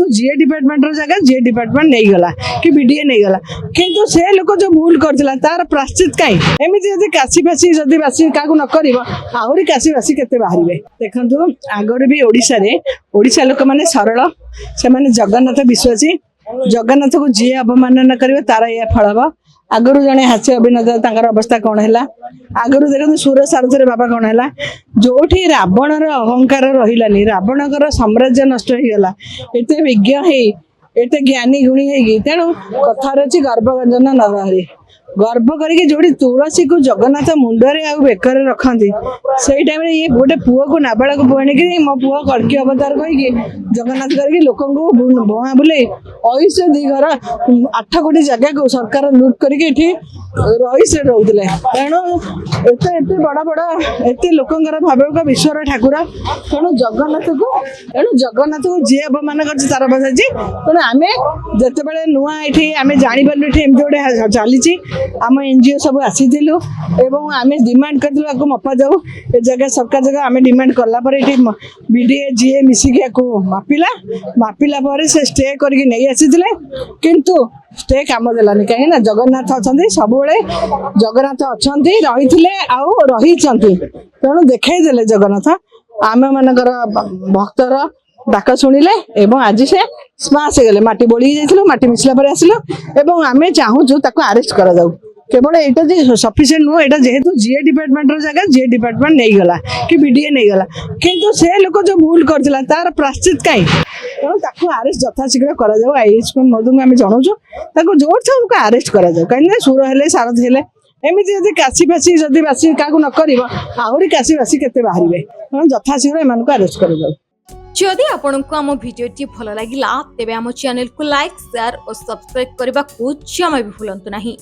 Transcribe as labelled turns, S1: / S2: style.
S1: जेहेतु जीए डिपार्टमेंट जगह जीए डिपार्टमेंट नहीं गला कि बीडीए नहीं गला किंतु से लोक जो भूल करथिला तार प्राश्चित काई एमिति जदि काशी फासी जदि बासी काकू न करिवो आहुरी काशी फासी केते बाहरिबे देखंतु आगरे भी ओडिशा लोक माने सरल से माने जगन्नाथ विश्वासी जगन्नाथ को जी अवमानना करिवे तार या फल हबो आगरु जने हास्य अभिनेता तांकर अवस्था कौन है आगरु देखो सूर सारथी बाबा कौन है जोठी रावण अहंकार रहिलानी रावणकर साम्राज्य नष्ट हो गला एते विज्ञ है एते ज्ञानी गुणी है तेणु कथार अच्छी गर्भगंजन नरहरि गर्भ करके जोड़ी तुलसी को जगन्नाथ मुंडरे आ बेकर रखती से टाइम ये गोटे पुओ को नाबालक पुओ आनिक मो पुओ कड़की अवतार कहीकि जगन्नाथ करके लोक भुआ बुले ऐसे दी घर 8 कोटी जगह को सरकार लुट करके रही से रोले तेणु एत बड़ बड़ एत लोकंर भावक विश्वर ठाकुर तेणु जगन्नाथ को जी अपमान कर तार बसाची तेणु आम जिते नुआ ये आम जापारू ये गोटे चली आम एनजीओ सब आसीलु एवं आम डिमांड कर मपा जाऊ ए जगह सबका जगह आम डिमांड कला बीडीए जीए मिसिकी मापिला पर से स्टे करके नहीं आसी किंतु स्टे काम देलानी कहीं जगन्नाथ अच्छा सब जगन्नाथ अच्छा रही तेणु देखा जगन्नाथ आम मानकर भक्तर डाक शुणिले एवं आज से स्माश गले माटी बोली माटी मिसला पर आसिलो एवं आम चाहूँ आरेस्ट करा जाऊ केवल यहाँ सफिसीयंट नुह यहाँ जेहेतु जीए डिपार्टमेंट जगह जीए डिपार्टमेंट नहीं गला कि बीडीए नहीं गला किंतु से लोक जो भूल करथिला तार प्राश्चित काई तेणु ताकू आरेस्ट यथाशीघ्र करा जाऊ आईएएस मधु आम जनाऊँ ताकू जोर से उनको आरेस्ट करा जाऊ कहीं सुर हेले सारथ हेले एमती जब काशी फासी जदि बासी क्या न कर आहरी काशी बासी केते बाहरिबे तेणु यथाशीघ्र एमानकु आरेस्ट करा जाऊ।
S2: जदि आपंक आम भिडी भल लगा तेब आम चैनल को लाइक शेयर और सब्सक्राइब करने को जमा भी भूलु नहीं।